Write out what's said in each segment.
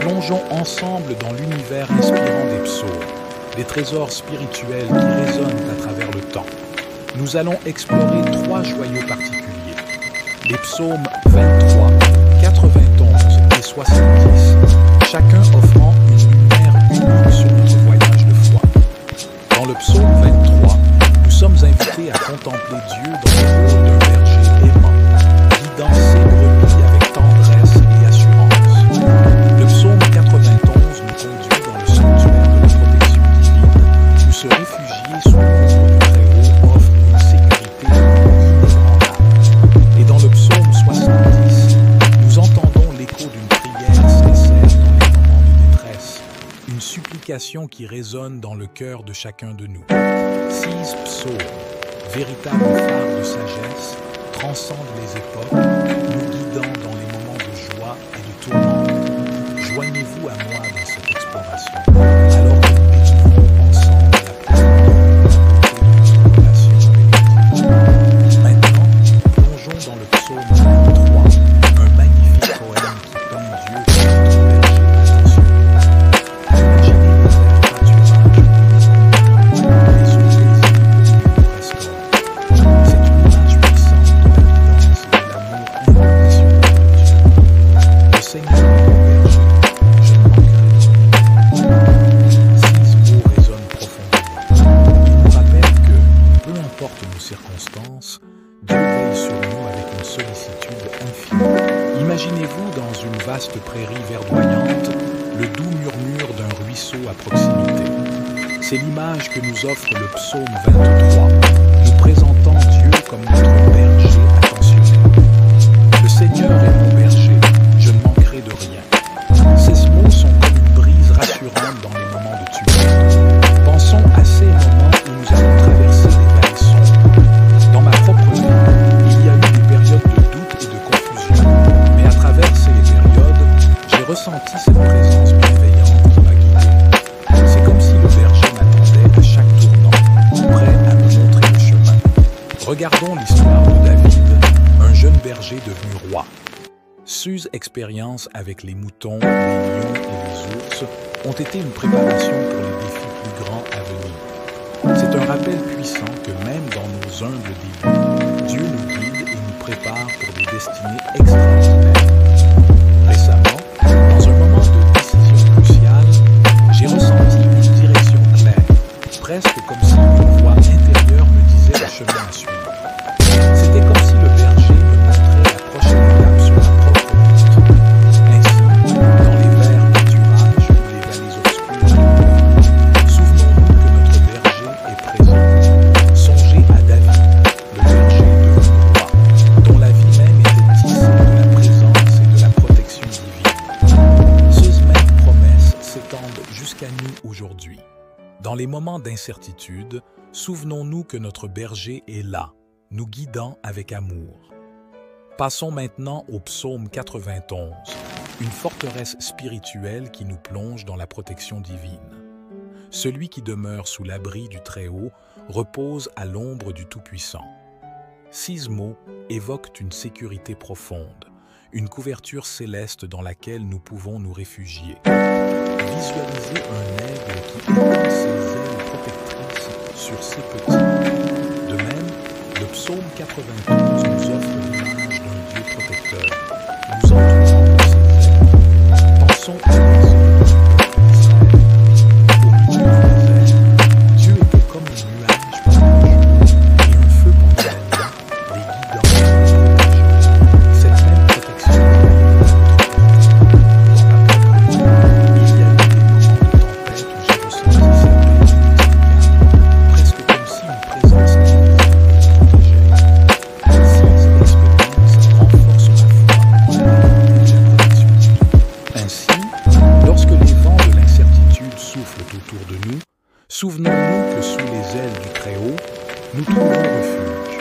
Plongeons ensemble dans l'univers inspirant des psaumes, des trésors spirituels qui résonnent à travers le temps. Nous allons explorer 3 joyaux particuliers. Les psaumes 23, 91 et 70, chacun offrant une lumière unique sur notre voyage de foi. Dans le psaume 23, nous sommes invités à contempler Dieu dans le rôle d'un berger aimant, guidant ses brebis avec tendresse et assurance. Le psaume 91 nous conduit dans le sanctuaire de la protection divine, où se réfugier sous le couvre du Très-Haut offre une sécurité inébranlable. Et dans le psaume 70, nous entendons l'écho d'une prière sincère dans les moments de détresse, une supplication qui résonne dans le cœur de chacun de nous. 6 psaumes, véritables phares de sagesse, transcendent les époques, nous guidant dans les moments de joie et de tourmente. Joignez-vous à moi dans cette exploration, alors que nous découvrons ensemble la profondeur de notre relation avec Dieu. Maintenant, plongeons dans le psaume 23, un magnifique poème qui peint Dieu comme notre berger attentionné. Imaginez les airs pâturages, les eaux paisibles nous restaurent. C'est une image puissante de la guidance et de l'amour inconditionnel de Dieu. Le Seigneur est mon berger, je ne manquerai de rien. 6 mots résonnent profondément. Ils nous rappellent que, peu importe nos circonstances, Dieu veille sur nous avec une sollicitude infinie. Imaginez-vous dans une vaste prairie verdoyante, le doux murmure d'un ruisseau à proximité. C'est l'image que nous offre le psaume 23, nous présentant Dieu comme notre berger attentionné. Le Seigneur est mon berger, je ne manquerai de rien. Ces mots sont comme une brise rassurante dans les moments de tumulte. Pensons à ces moments où nous avons traversé des vallées sombres. Dans ma propre vie, il y a eu des périodes de doute et de confusion, mais à travers ces périodes, j'ai ressenti cette présence bienveillante qui m'a guidé. C'est comme si le berger m'attendait à chaque tournant, prêt à me montrer le chemin. Regardons l'histoire de David, un jeune berger devenu roi. Ses expériences avec les moutons, les lions et les ours ont été une préparation pour les défis plus grands à venir. C'est un rappel puissant que même dans nos humbles débuts, Dieu nous guide et nous prépare pour des destinées extraordinaires. Récemment, dans un moment de décision cruciale, j'ai ressenti une direction claire, presque comme si une voix intérieure me disait le chemin à suivre. C'était comme si le berger me montrait la prochaine étape sur ma propre route. Ainsi, dans les verts pâturages ou les vallées obscures, souvenons-nous que notre berger est présent. Songez à David, le berger devenu roi, dont la vie même était tissée de la présence et de la protection divine. Ces mêmes promesses s'étendent jusqu'à nous aujourd'hui. Dans les moments d'incertitude, souvenons-nous que notre berger est là, nous guidant avec amour. Passons maintenant au psaume 91, une forteresse spirituelle qui nous plonge dans la protection divine. Celui qui demeure sous l'abri du Très-Haut repose à l'ombre du Tout-Puissant. 6 mots évoquent une sécurité profonde, une couverture céleste dans laquelle nous pouvons nous réfugier. Visualisez un aigle qui étend ses ailes protectrices sur ses petits. De même, le psaume 92 nous offre l'image d'un Dieu protecteur, nous entourant de ses ailes. Pensons à l'Exode d'Israël. Au milieu du désert, Dieu était comme un nuage blanche et un feu pendant la nuit, les guidant et les protégeant. Cette même protection dans ma propre vie, il y a eu des moments de tempête où j'ai ressenti cette paix presque comme si une présence divine me protégeait. Ces expériences renforcent ma foi en la vérité de la protection divine. Ainsi, lorsque les vents de l'incertitude soufflent autour de nous, souvenons-nous que sous les ailes du Très-Haut, nous trouvons refuge.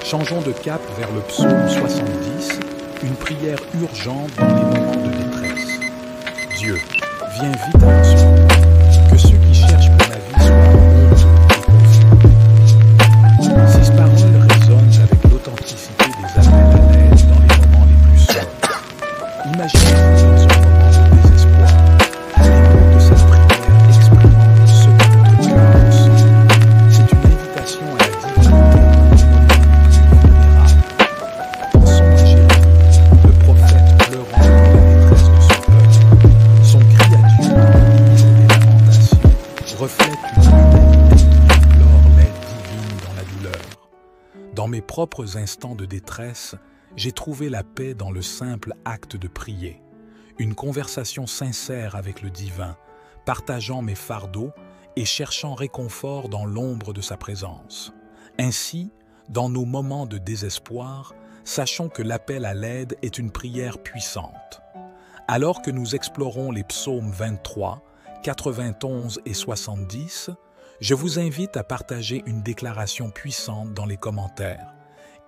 Changeons de cap vers le psaume 70, une prière urgente dans les moments de détresse. Dieu, viens vite à mon secours, que ceux qui cherchent que ma vie soit honteux et confus. Ces paroles résonnent avec l'authenticité des appels à l'aide dans les moments les plus sombres. Imaginez-vous dans un moment de désespoir, propres instants de détresse, j'ai trouvé la paix dans le simple acte de prier. Une conversation sincère avec le divin, partageant mes fardeaux et cherchant réconfort dans l'ombre de sa présence. Ainsi, dans nos moments de désespoir, sachons que l'appel à l'aide est une prière puissante. Alors que nous explorons les psaumes 23, 91 et 70, je vous invite à partager une déclaration puissante dans les commentaires.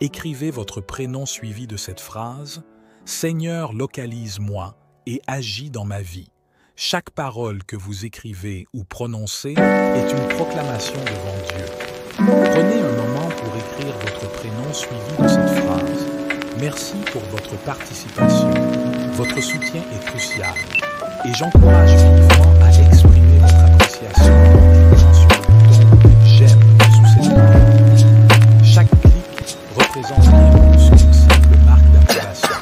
Écrivez votre prénom suivi de cette phrase « Seigneur, localise-moi et agis dans ma vie ». Chaque parole que vous écrivez ou prononcez est une proclamation devant Dieu. Prenez un moment pour écrire votre prénom suivi de cette phrase. Merci pour votre participation. Votre soutien est crucial. Et j'encourage vivement à exprimer votre appréciation en cliquant sur le bouton « J'aime » sous cette vidéo. Chaque clic représente bien plus qu'une simple marque d'approbation.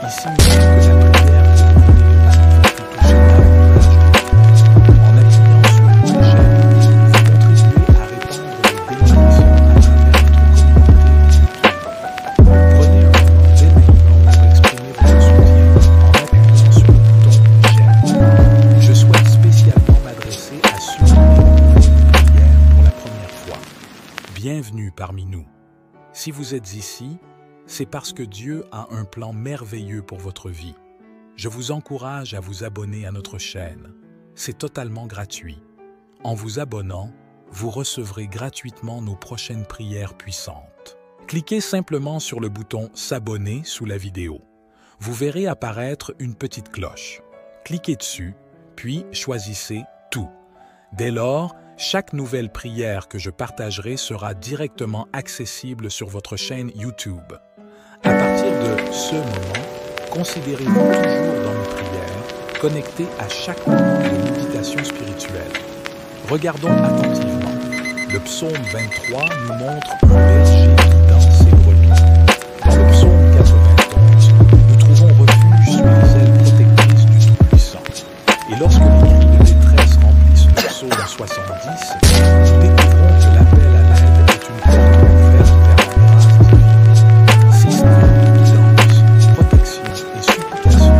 Il signifie que la prière bienvenue parmi nous. Si vous êtes ici, c'est parce que Dieu a un plan merveilleux pour votre vie. Je vous encourage à vous abonner à notre chaîne. C'est totalement gratuit. En vous abonnant, vous recevrez gratuitement nos prochaines prières puissantes. Cliquez simplement sur le bouton « S'abonner » sous la vidéo. Vous verrez apparaître une petite cloche. Cliquez dessus, puis choisissez « Tout ». Dès lors, chaque nouvelle prière que je partagerai sera directement accessible sur votre chaîne YouTube. À partir de ce moment, considérez-vous toujours dans mes prières, connectés à chaque moment de méditation spirituelle. Regardons attentivement. Le psaume 23 nous montre un berger guidant ses brebis. Dans le psaume 91, nous trouvons refuge sous les ailes protectrices du Tout-Puissant. Et lorsque les cris de détresse remplissent le psaume 70, nous découvrons que l'appel à l'aide est une porte ouverte vers la grâce divine. Ces guidance, protection et supplication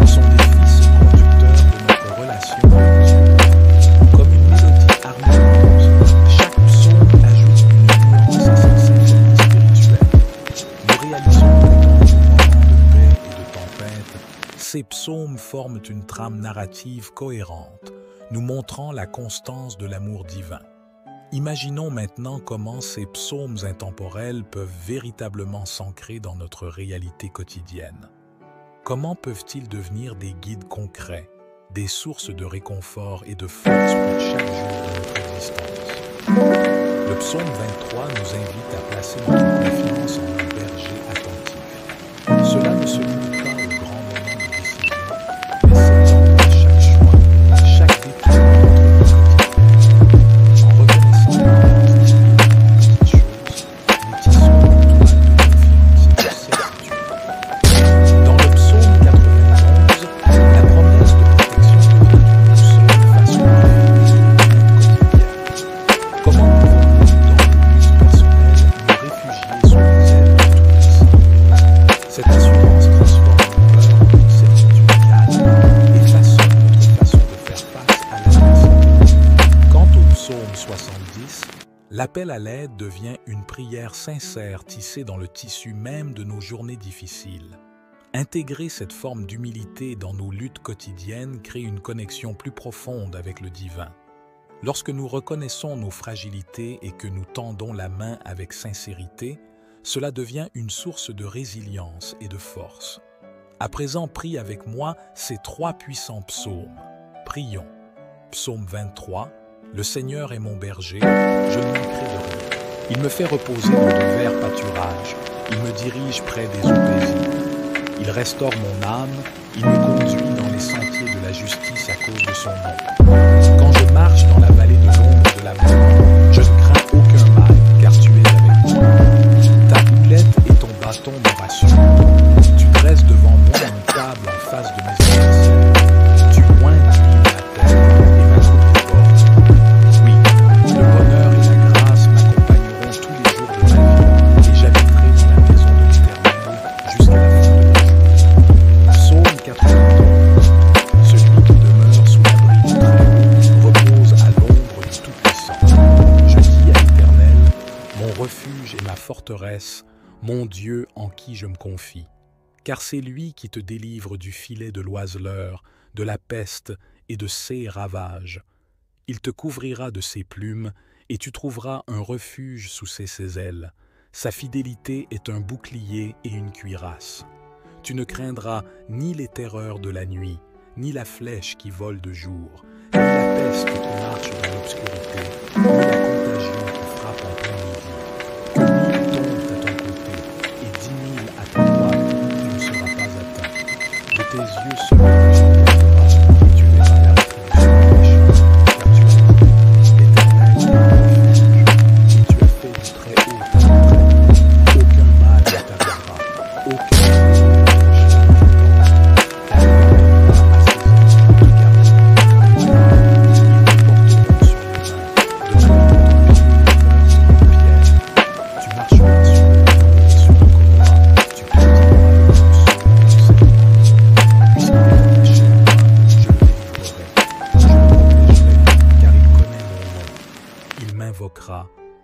sont des fils conducteurs de notre relation avec Dieu. Comme une mélodie harmonieuse, chaque psaume ajoute une nuance à cette symphonie spirituelle. Nous réalisons que dans nos moments de paix et de tempête, ces psaumes forment une trame narrative cohérente, nous montrant la constance de l'amour divin. Imaginons maintenant comment ces psaumes intemporels peuvent véritablement s'ancrer dans notre réalité quotidienne. Comment peuvent-ils devenir des guides concrets, des sources de réconfort et de force pour chaque jour de notre existence? Le psaume 23 nous invite à placer notre confiance en un berger attentif. Cela ne se limite pas aux grands moments de décision, mais s'étend à chaque choix, à chaque détour de notre vie quotidienne. En reconnaissant l'importance divine dans les petites choses, nous tissons une toile de confiance et de certitude. Dans le psaume 91, la promesse de protection devient une boussole face aux difficultés quotidiennes. Comment pouvons-nous, dans nos luttes personnelles, nous réfugier sous les ailes du Tout-Puissant? Cette assurance transforme nos peurs en une certitude calme et façonne notre façon de faire face à l'adversité. Quant au psaume 70, l'appel à l'aide devient une prière sincère tissée dans le tissu même de nos journées difficiles. Intégrer cette forme d'humilité dans nos luttes quotidiennes crée une connexion plus profonde avec le divin. Lorsque nous reconnaissons nos fragilités et que nous tendons la main avec sincérité, cela devient une source de résilience et de force. À présent, prie avec moi ces trois puissants psaumes. Prions. Psaume 23. Le Seigneur est mon berger, je ne manquerai de rien. Il me fait reposer dans de verts pâturages, il me dirige près des eaux paisibles. Il restaure mon âme, il me conduit dans les sentiers de la justice à cause de son nom. Quand je marche dans la vallée de l'ombre de la mort, je ne crains aucun mal, car tu es avec moi. Ta houlette et ton bâton me rassurent. Tu dresses devant moi une table en face de mes adversaires. Tu oins d'huile ma tête et ma coupe déborde. Oui, le bonheur et la grâce m'accompagneront tous les jours de ma vie, et j'habiterai forteresse, mon Dieu en qui je me confie. Car c'est lui qui te délivre du filet de l'oiseleur, de la peste et de ses ravages. Il te couvrira de ses plumes, et tu trouveras un refuge sous ses ailes. Sa fidélité est un bouclier et une cuirasse. Tu ne craindras ni les terreurs de la nuit, ni la flèche qui vole de jour, ni la peste qui marche dans l'obscurité, ni la contagion qui frappe en plein midi. Que 1000 tombent à ton côté et 10 000 à ta droite, tu ne seras pas atteint. De tes yeux seulement tu contempleras, et tu verras la rétribution des méchants, car tu as dit, l'Éternel est mon refuge, et tu as fait du très haut ta retraite. Aucun mal ne t'arrivera, aucun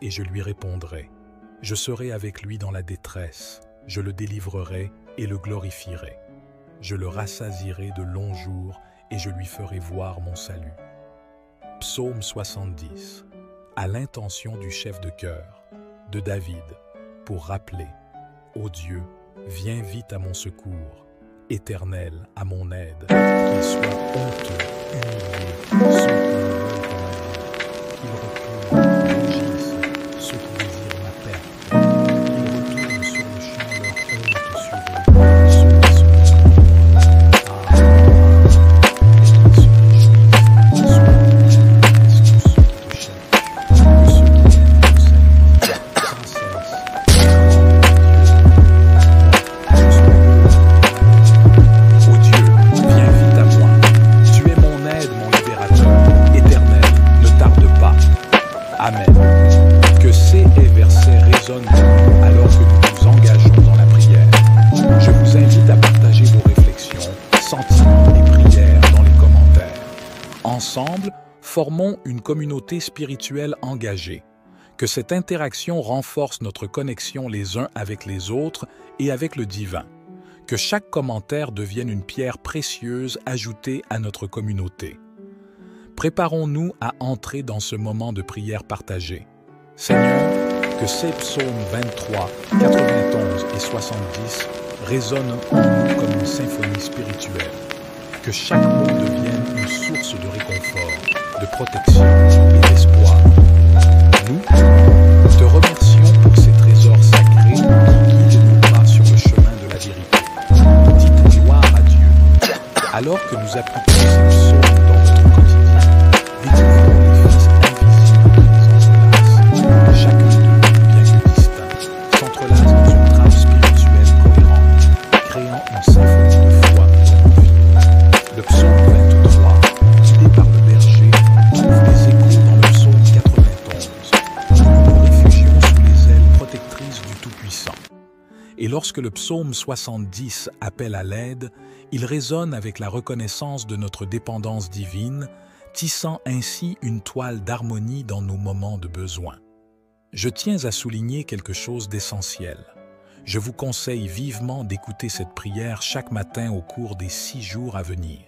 et je lui répondrai. Je serai avec lui dans la détresse, je le délivrerai et le glorifierai. Je le rassasierai de longs jours et je lui ferai voir mon salut. Psaume 70, à l'intention du chef de chœur, de David, pour rappeler, ô Dieu, viens vite à mon secours, Éternel, à mon aide, qu'il soit honteux, humilié, ceux qui me veulent pour ma vie, qu'il recule, rougisse, ceux qui désirent ma perte, qu'ils retournent sur le champ leur honte sur eux, ceux qui se réjouissent. Ah, et qu'ils se réjouissent, sois tous ceux qui te cherchent, que ceux qui aiment ton salut, sans cesse. Ô Dieu, viens vite à moi, tu es mon aide, mon libérateur, Éternel, ne tarde pas. Amen. Que ces versets résonnent alors que nous nous engageons dans la prière. Je vous invite à partager vos réflexions, sentiments et prières dans les commentaires. Ensemble, formons une communauté spirituelle engagée. Que cette interaction renforce notre connexion les uns avec les autres et avec le divin. Que chaque commentaire devienne une pierre précieuse ajoutée à notre communauté. Préparons-nous à entrer dans ce moment de prière partagée. Seigneur, que ces psaumes 23, 91 et 70 résonnent en nous comme une symphonie spirituelle. Que chaque mot devienne une source de réconfort, de protection et d'espoir. Nous te remercions pour ces trésors sacrés qui guident nos pas sur le chemin de la vérité. Dites gloire à Dieu. Alors que nous appliquons ces psaumes dans notre quotidien, découvrons les fils invisibles qui nous entrelacent. Chacun d'eux, bien que distinct, s'entrelace dans une trame spirituelle cohérente, créant une symphonie de foi dans nos vies. Le psaume 23, guidé par le berger, trouve des échos dans le psaume 91. Nous nous réfugions sous les ailes protectrices du Tout-Puissant. Et lorsque le psaume 70 appelle à l'aide, il résonne avec la reconnaissance de notre dépendance divine, tissant ainsi une toile d'harmonie dans nos moments de besoin. Je tiens à souligner quelque chose d'essentiel. Je vous conseille vivement d'écouter cette prière chaque matin au cours des 6 jours à venir.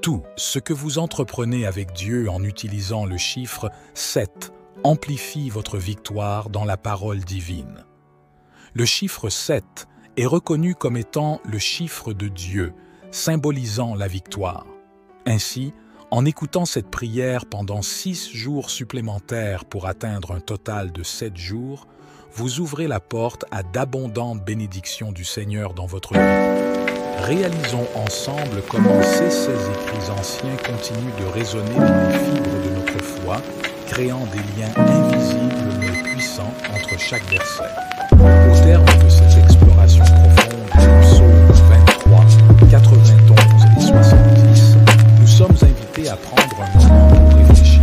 Tout ce que vous entreprenez avec Dieu en utilisant le chiffre 7 amplifie votre victoire dans la parole divine. Le chiffre 7 est reconnu comme étant le chiffre de Dieu, symbolisant la victoire. Ainsi, en écoutant cette prière pendant 6 jours supplémentaires pour atteindre un total de 7 jours, vous ouvrez la porte à d'abondantes bénédictions du Seigneur dans votre vie. Réalisons ensemble comment ces 16 écrits anciens continuent de résonner dans les fibres de notre foi, créant des liens invisibles mais puissants entre chaque verset. Au terme de cette exploration profonde des psaumes 23, 91 et 70, nous sommes invités à prendre un moment pour réfléchir.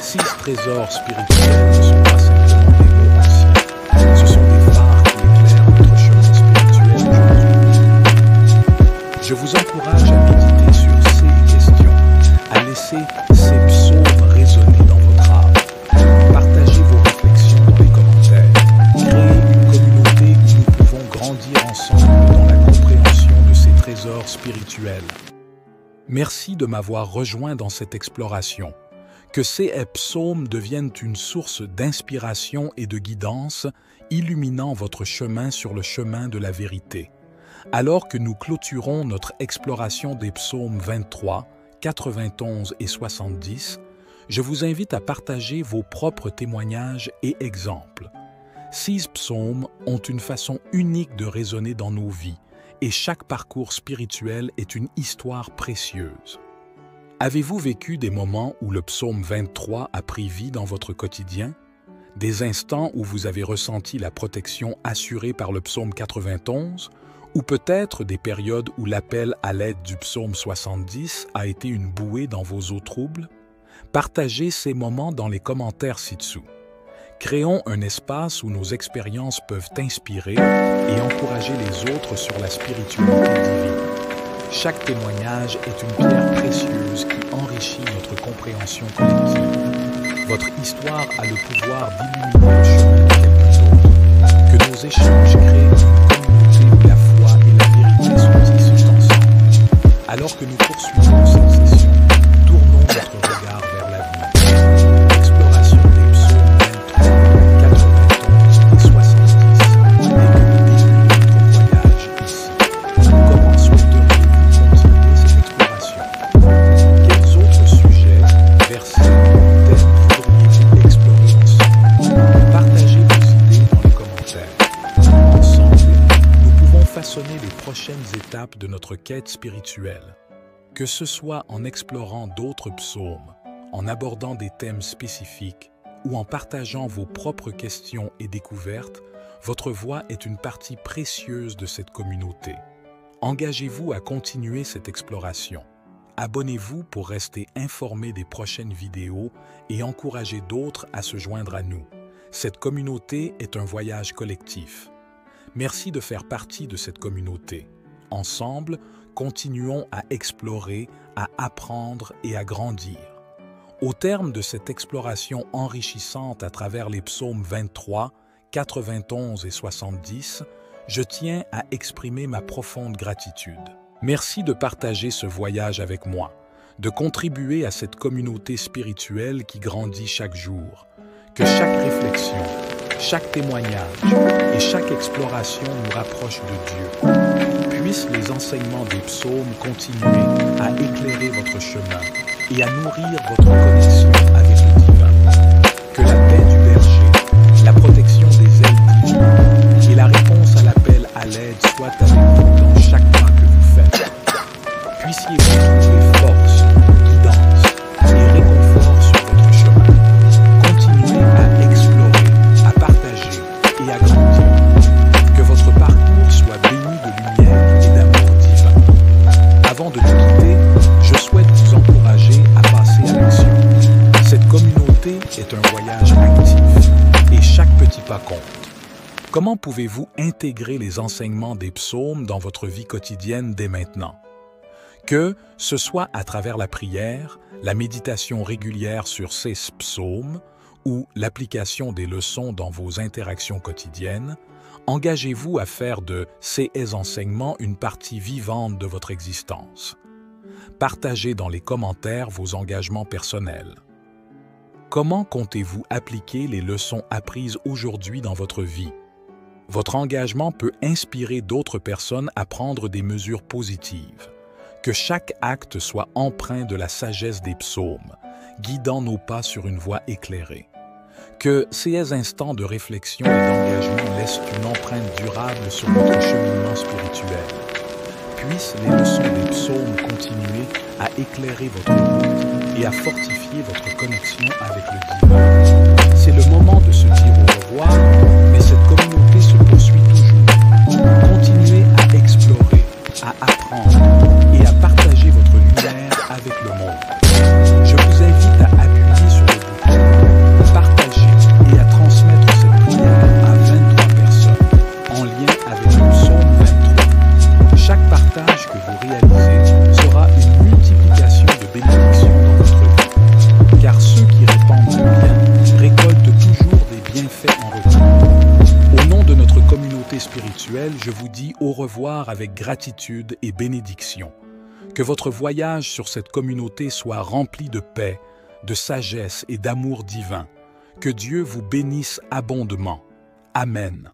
6 trésors spirituels ne sont pas simplement des mots anciens, ce sont des phares qui éclairent notre chemin spirituel aujourd'hui. Je vous encourage à méditer sur ces questions, à laisser ces psaumes résonner dans votre âme. Partagez vos réflexions trésor spirituel. Merci de m'avoir rejoint dans cette exploration. Que ces psaumes deviennent une source d'inspiration et de guidance, illuminant votre chemin sur le chemin de la vérité. Alors que nous clôturons notre exploration des psaumes 23, 91 et 70, je vous invite à partager vos propres témoignages et exemples. Ces psaumes ont une façon unique de résonner dans nos vies, et chaque parcours spirituel est une histoire précieuse. Avez-vous vécu des moments où le psaume 23 a pris vie dans votre quotidien? Des instants où vous avez ressenti la protection assurée par le psaume 91? Ou peut-être des périodes où l'appel à l'aide du psaume 70 a été une bouée dans vos eaux troubles? Partagez ces moments dans les commentaires ci-dessous. Créons un espace où nos expériences peuvent inspirer et encourager les autres sur la spiritualité divine. Chaque témoignage est une pierre précieuse qui enrichit notre compréhension collective. Votre histoire a le pouvoir d'illuminer le chemin de quelques autres. Que nos échanges créent une communauté où la foi et la vérité sont issues ensemble. Alors que nous poursuivons cette session, tournons notre regard vers l'avenir. L'exploration des psaumes 23, 91 et 70 n'est que le début de notre voyage ici. Comment souhaiteriez-vous continuer cette exploration? Quels autres sujets, versets, thèmes voudriez-vous explorer ensemble? Partagez vos idées dans les commentaires. Ensemble, nous pouvons façonner les prochaines étapes de notre quête spirituelle. Que ce soit en explorant d'autres psaumes, en abordant des thèmes spécifiques ou en partageant vos propres questions et découvertes, votre voix est une partie précieuse de cette communauté. Engagez-vous à continuer cette exploration. Abonnez-vous pour rester informé des prochaines vidéos et encouragez d'autres à se joindre à nous. Cette communauté est un voyage collectif. Merci de faire partie de cette communauté. Ensemble, continuons à explorer, à apprendre et à grandir. Au terme de cette exploration enrichissante à travers les psaumes 23, 91 et 70, je tiens à exprimer ma profonde gratitude. Merci de partager ce voyage avec moi, de contribuer à cette communauté spirituelle qui grandit chaque jour. Que chaque réflexion, chaque témoignage et chaque exploration nous rapproche de Dieu. Puissent les enseignements des psaumes continuer à éclairer votre chemin et à nourrir votre connexion avec le divin. Que la paix du berger, la protection des ailes divines et la réponse à l'appel à l'aide soient avec vous dans chaque pas que vous faites. Puissiez-vous trouver force, guidance et réconfort sur votre chemin. Continuez à explorer, à partager et à grandir. Que votre parcours soit béni de lumière et d'amour divin. Avant de nous quitter, je souhaite vous encourager à passer à l'action. Cette communauté est un voyage actif et chaque petit pas compte. Comment pouvez-vous intégrer les enseignements des psaumes dans votre vie quotidienne dès maintenant? Que ce soit à travers la prière, la méditation régulière sur ces psaumes ou l'application des leçons dans vos interactions quotidiennes, engagez-vous à faire de ces enseignements une partie vivante de votre existence. Partagez dans les commentaires vos engagements personnels. Comment comptez-vous appliquer les leçons apprises aujourd'hui dans votre vie? Votre engagement peut inspirer d'autres personnes à prendre des mesures positives. Que chaque acte soit empreint de la sagesse des psaumes, guidant nos pas sur une voie éclairée. Que ces instants de réflexion et d'engagement laissent une empreinte durable sur notre cheminement spirituel. Puissent les leçons des psaumes continuer à éclairer votre route et à fortifier votre connexion avec le divin. C'est le moment de se dire au revoir, mais cette communauté se poursuit toujours. Continuez à explorer, à apprendre et à partager votre lumière avec le monde. Je vous invite à appuyer sur le bouton, partager et à transmettre cette prière à 23 personnes en lien avec le psaume 23. Chaque partage que vous réalisez sera une multiplication de bénédictions dans votre vie, car ceux qui répandent le bien récoltent toujours des bienfaits en retour. Au nom de notre communauté spirituelle, je vous dis au revoir avec gratitude et bénédiction. Que votre voyage sur cette communauté soit rempli de paix, de sagesse et d'amour divin. Que Dieu vous bénisse abondamment. Amen.